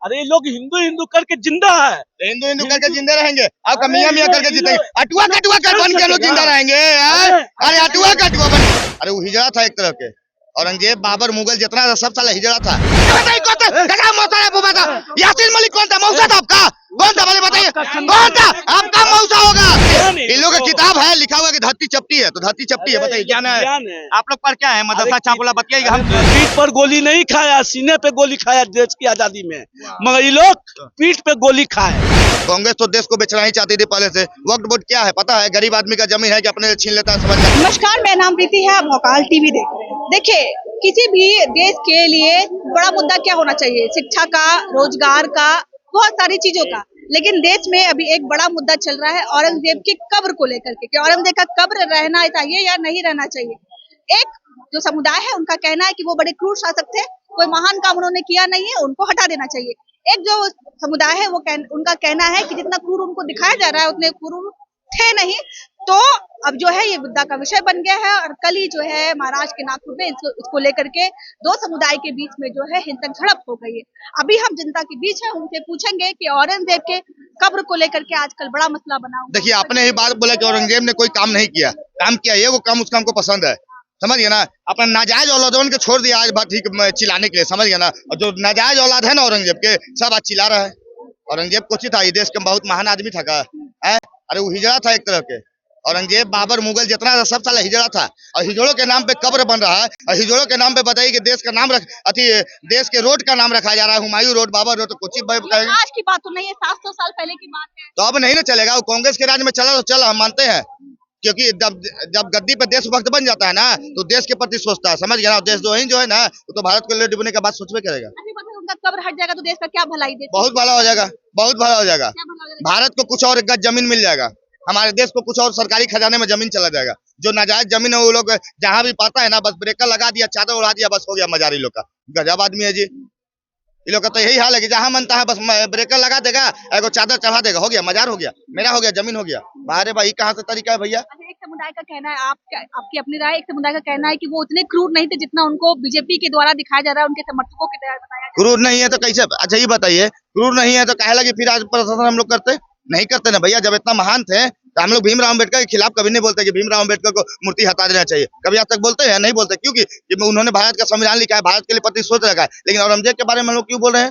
अरे ये लोग हिंदू हिंदू करके जिंदा है। हिंदू हिंदू करके जिंदा रहेंगे, आपका मियाँ मियाँ करके ये जीतेंगे, लोग- अटुआ कटुआ कर बन के लोग जिंदा रहेंगे। अरे अटुआ कटुआ बन, अरे वो हिजड़ा था एक तरह के, औरंगजेब बाबर मुगल जितना था सब साला हिजड़ा था। यासीन मलिक कौन था, मौसा था आपका, कौन था वाले बताइए, कौन था आपका मौसा होगा। इन लोगों की किताब है, लिखा हुआ कि धरती चपटी है, तो धरती चपटी है, बताइए क्या है आप लोग पर क्या है, मदरसा चाकुला बताइएगा हम। पीठ पर गोली नहीं खाया, सीने पे गोली खाया देश की आजादी में, मगर ये लोग पीठ पे गोली खाए। कांग्रेस तो देश को बेचना ही चाहती थी पहले से। वक्त वोट क्या है पता है, गरीब आदमी का जमीन है कि अपने छीन लेता है, समझ में। नमस्कार, मेरा नाम प्रीति है, आप भोकाल टीवी देख रहे हैं। देखिए, किसी भी देश के लिए बड़ा मुद्दा क्या होना चाहिए, शिक्षा का, रोजगार का, बहुत सारी चीजों का। लेकिन देश में अभी एक बड़ा मुद्दा चल रहा है औरंगजेब की कब्र को लेकर के, कि औरंगजेब का कब्र रहना चाहिए या नहीं रहना चाहिए। एक जो समुदाय है उनका कहना है कि वो बड़े क्रूर शासक थे, कोई महान काम उन्होंने किया नहीं है, उनको हटा देना चाहिए। एक जो समुदाय है वो उनका कहना है कि जितना क्रूर उनको दिखाया जा रहा है उतने क्रूर थे नहीं। तो अब जो है ये मुद्दा का विषय बन गया है, और कल ही जो है महाराष्ट्र के नागपुर में इसको लेकर के दो समुदाय के बीच में जो है हिंसक झड़प हो गई है। अभी हम जनता के बीच है, उनसे पूछेंगे कि औरंगजेब के कब्र को लेकर के आजकल बड़ा मसला बना हुआ। देखिए, आपने ही बात बोला कि औरंगजेब ने कोई काम नहीं किया, काम किया ये वो काम उसका हमको पसंद है, समझ गया ना। अपना नाजायज औलादों के छोड़ दिया आज बात ठीक चिल्लाने के लिए, समझ गया ना। और जो नाजायज औलाद है ना औरंगजेब के, सब आज चिल्ला रहा है। औरंगजेब कुछ था, ये देश का बहुत महान आदमी था का है? अरे वो हिजड़ा था एक तरह के, औरंगजेब बाबर मुगल जितना था सब साला हिजड़ा था। और हिजड़ों के नाम पे कब्र बन रहा है, और हिजड़ों के नाम पे बताइए कि देश का नाम देश के रोड का नाम रखा जा रहा है, हुमायूं रोड, बाबर रोड, तो कुछ आज की बात तो नहीं है, 700 साल पहले की बात है। तो अब नहीं ना चलेगा। वो कांग्रेस के राज में चला तो चला, हम मानते हैं, क्योंकि जब गद्दी पे देशभक्त बन जाता है ना तो देश के प्रति सोचता है, समझ गया ना। देशद्रोही जो है ना वो तो भारत को ले डूबने के बाद सोचबे करेगा। उनका कब्र हट जाएगा तो देश का क्या भलाई देश, बहुत भला हो जाएगा, बहुत भला हो जाएगा। भारत को कुछ और गज जमीन मिल जाएगा, हमारे देश को कुछ और सरकारी खजाने में जमीन चला जाएगा। जो नाजायज जमीन है वो लोग जहाँ भी पाता है ना बस ब्रेकर लगा दिया, चादर उड़ा दिया, बस हो गया मजारी लोग का। गजब आदमी है जी, ये लोग का तो यही हाल है कि जहाँ मनता है बस ब्रेकर लगा देगा, एगो चादर चढ़ा देगा, हो गया मजार, हो गया मेरा, हो गया जमीन, हो गया। अरे भाई कहाँ से तरीका है भैया। एक समुदाय का कहना है, आपकी अपनी राय, एक समुदाय का कहना है कि वो उतने क्रूर नहीं थे जितना उनको बीजेपी के द्वारा दिखाया जा रहा है, उनके समर्थकों के द्वारा बताया जा रहा है। क्रूर नहीं है तो कैसे, अच्छा ये बताइए, क्रूर नहीं है तो कहे लगे फिर आज प्रशासन हम लोग करते नहीं करते ना भैया। जब इतना महान थे तो हम लोग भीमराव अम्बेडकर के खिलाफ कभी नहीं बोलते कि भीमराव अम्बेडकर को मूर्ति हटा देना चाहिए, कभी आज तक बोलते हैं? नहीं बोलते, क्योंकि उन्होंने भारत का संविधान लिखा है, भारत के लिए प्रति सोच रखा है। लेकिन औरंगजेब के बारे में हम लोग क्यों बोल रहे हैं?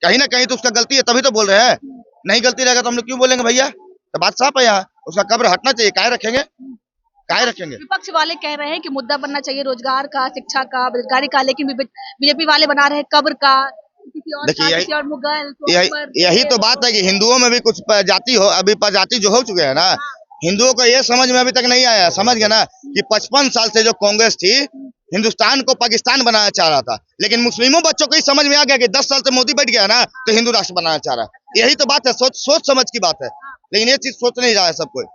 कहीं ना कहीं तो उसका गलती है, तभी तो बोल रहे हैं। नहीं गलती रहेगा तो हम लोग क्यों बोलेंगे भैया? तो बात साफ है, यहाँ उसका कब्र हटना चाहिए। काहे रखेंगे, काहे रखेंगे? विपक्ष वाले कह रहे हैं कि मुद्दा बनना चाहिए रोजगार का, शिक्षा का, बेरोजगारी का, लेकिन बीजेपी वाले बना रहे हैं कब्र का, देखिए किसी और मुगल, यही तो बात है कि हिंदुओं में भी कुछ जाति हो, अभी प्रजाति जो हो चुके हैं ना, हिंदुओं को ये समझ में अभी तक नहीं आया, समझ गया ना, कि 55 साल से जो कांग्रेस थी हिंदुस्तान को पाकिस्तान बनाना चाह रहा था, लेकिन मुस्लिमों बच्चों को ही समझ में आ गया कि 10 साल से मोदी बैठ गया ना तो हिंदू राष्ट्र बनाना चाह रहा है। यही तो बात है, सोच समझ की बात है। लेकिन ये चीज सोच नहीं रहा है सब कोई,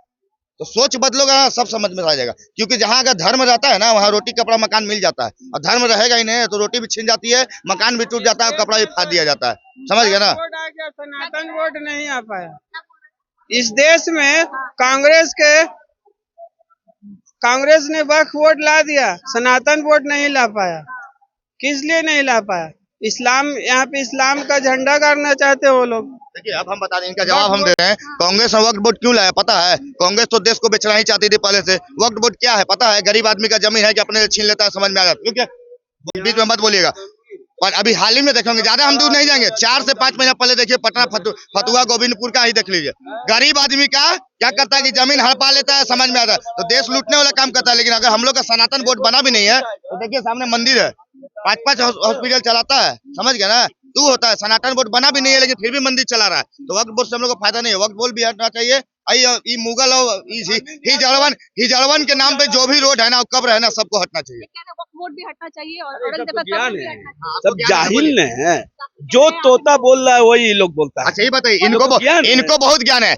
तो सोच बदलोगा ना सब समझ में आ जाएगा। क्योंकि जहाँ अगर धर्म रहता है ना वहाँ रोटी कपड़ा मकान मिल जाता है, और धर्म रहेगा ही नहीं तो रोटी भी छीन जाती है, मकान भी टूट जाता है, कपड़ा भी फाड़ दिया जाता है, समझ गया ना। सनातन वोट नहीं आ पाया इस देश में। कांग्रेस ने वक्फ वोट ला दिया, सनातन वोट नहीं ला पाया। किस लिए नहीं ला पाया? इस्लाम, यहाँ पे इस्लाम का झंडा गाड़ना चाहते हो लोग। देखिए अब हम बता दें, इनका जवाब हम दे रहे हैं। कांग्रेस वक्त वोट क्यों लाया पता है? कांग्रेस तो देश को बेचना ही चाहती थी पहले से। वक्त वोट क्या है पता है? गरीब आदमी का जमीन है कि अपने छीन लेता है, समझ में आ जाता है। क्योंकि बीच में मत बोलिएगा। और अभी हाल ही में देखेंगे, ज्यादा हम दूर नहीं जाएंगे, 4 से 5 महीना पहले देखिए पटना फतुहा गोविंदपुर का ही देख लीजिए। गरीब आदमी का क्या करता है कि जमीन हड़पा लेता है, समझ में आता है, तो देश लूटने वाला काम करता है। लेकिन अगर हम लोग का सनातन बोर्ड बना भी नहीं है तो देखिए सामने मंदिर है, 5-5 हॉस्पिटल चलाता है, समझ गया ना। तू होता है, सनातन बोर्ड बना भी नहीं है लेकिन फिर भी मंदिर चला रहा है, तो वक्त बोर्ड से हम लोग को फायदा नहीं है। वक्त बोर्ड भी हटना चाहिए। मुगल और हिजड़वन के नाम पे जो भी रोड है ना, कब्र है ना, सबको हटना चाहिए। वोट भी हटना चाहिए और औरंगजेब का ज्ञान कब्र भी है, हटना चाहिए। सब जाहिल है, जो तोता बोल रहा है वही ये लोग बोलता है। अच्छा ये बताइए, इनको बहुत ज्ञान है।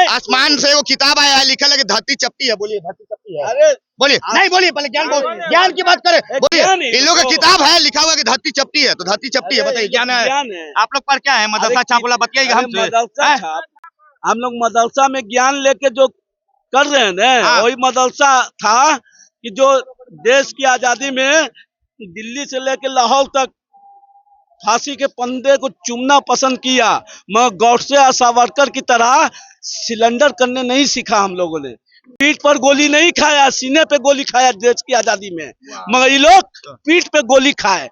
आसमान से वो किताब आया है, लिखा है कि धरती चपटी है। बोलिए धरती चपटी है? अरे बोलिए नहीं, बोलिए पहले ज्ञान की बात करें। बोलिए इन लोगों की किताब है, लिखा हुआ कि धरती चपटी है, तो धरती चपटी है, बताइए ज्ञान है आप लोग पर क्या है? मदरसा चाकुला बताइएगा हम। हम लोग मदरसा में ज्ञान लेके जो कर रहे हैं ना, वही मदरसा था कि जो देश की आजादी में दिल्ली से लेके लाहौर तक फांसी के फंदे को चूमना पसंद किया, मगर गौडसे या सावरकर की तरह सिलेंडर करने नहीं सीखा हम लोगों ने। पीठ पर गोली नहीं खाया, सीने पे गोली खाया देश की आजादी में, मगर ये लोग पीठ पे गोली खाए।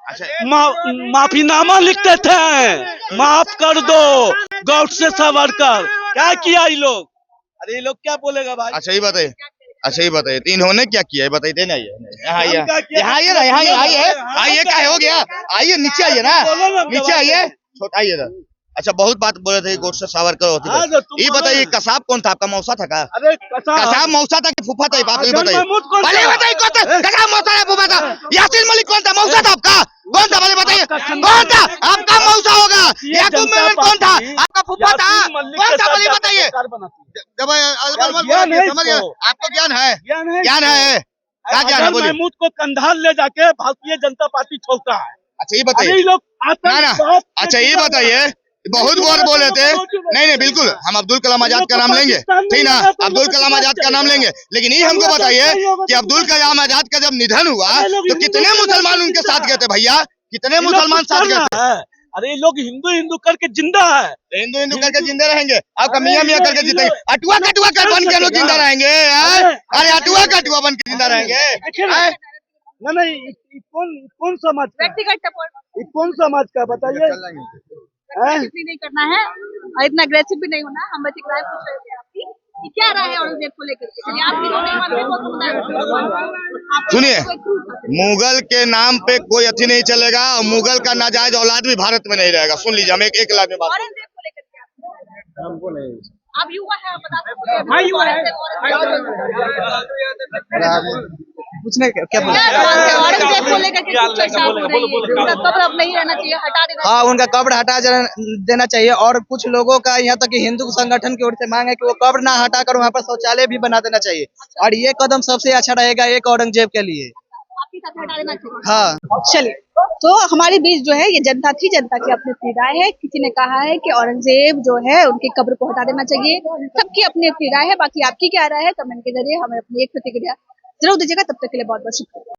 माफीनामा लिखते थे, माफ कर दो गौडसे सावरकर, क्या किया ये लोग? अरे ये लोग क्या बोलेगा भाई? अच्छा ये बताइए, अच्छा ये बताइए, तो इन्होंने क्या किया है बताइए ना। यहाँ आइए, यहाँ आइए ना, यहाँ आइए, आइए क्या हो गया, आइए नीचे आइए ना, नीचे आइए, छोटा आइए ना। अच्छा बहुत बात बोले थे गौडसे सावरकर होती हाँ, है। तुम ये बोलो बताइए ना। कसाब कौन था, आपका मौसा था क्या? अरे कसाब मौसा था कि फूफा था? ये बात ये अजहर बताइए, महमूद कौन भले था? बताइए कौन था, कसाब मौसा था फूफा था? यासीन मलिक कौन था, मौसा था आपका? कौन था भले बताइए, कौन था आपका मौसा होगा? याकूब मेमन कौन था, आपका फूफा था? कौन था भले बताइए। जब समझ गए, आपको ज्ञान है, ज्ञान है, क्या ज्ञान है बोलिए। महमूद को कंधार ले जाके भारतीय जनता पार्टी छोड़ता है। अच्छा ये अरे बताइए ये लोग ना ना, अच्छा ये बताइए, बहुत बार बोले थे, नहीं नहीं बिल्कुल हम अब्दुल कलाम आजाद का नाम लेंगे, ठीक ना, अब्दुल कलाम आजाद का नाम लेंगे, लेकिन ये हमको बताइए कि अब्दुल कलाम आजाद का जब निधन हुआ तो कितने मुसलमान उनके साथ गए थे भैया, कितने मुसलमान साथ गए थे? अरे ये लोग हिंदू हिंदू करके जिंदा है, हिंदू हिंदू करके जिंदा रहेंगे, आपका मियाँ मियाँ करके जीतेंगे, अटुआ कटुआ कर बन के लोग जिंदा रहेंगे, अरे अटुआ कटुआ बन के जिंदा रहेंगे। नहीं कौन समाज का? व्यक्तिगत सपोर्ट ये कौन समाज का बताइए? नहीं करना है और इतना अग्रेसिव भी नहीं होना है। हम बस एक राय पूछ रहे थे आपकी कि क्या राय है औरंगजेब को लेकर के? चलिए आपकी जो नहीं मानते वो समुदाय सुनिए, मुगल के नाम पे कोई अथी नहीं चलेगा और मुगल का नाजायज औलाद भी भारत में नहीं रहेगा। सुन लीजिए, हम एक लाख में बात, औरंगजेब को लेकर के हमको नहीं, आप युवा है, आप बता सकते हैं कुछ नहीं क्या बोल औरंगजेब को लेकर के कुछ चर्चा हो रही है, उनका कब्र अब नहीं रहना चाहिए, हटा देना हाँ, उनका कब्र हटा देना चाहिए। और कुछ लोगों का यहाँ तक कि हिंदू संगठन की ओर से मांग है कि वो कब्र ना हटाकर वहाँ पर शौचालय भी बना देना चाहिए, और ये कदम सबसे अच्छा रहेगा एक औरंगजेब के लिए। आपके साथ हटा देना चाहिए। हाँ चलिए, तो हमारे बीच जो है ये जनता थी, जनता की अपनी अपनी राय है। किसी ने कहा है कि औरंगजेब जो है उनके कब्र को हटा देना चाहिए, सबकी अपनी अपनी राय है। बाकी आपकी क्या राय है, कमेंट के जरिए हमें अपनी एक प्रतिक्रिया जरूर दीजिएगा। तब तक के लिए बहुत बहुत शुक्रिया।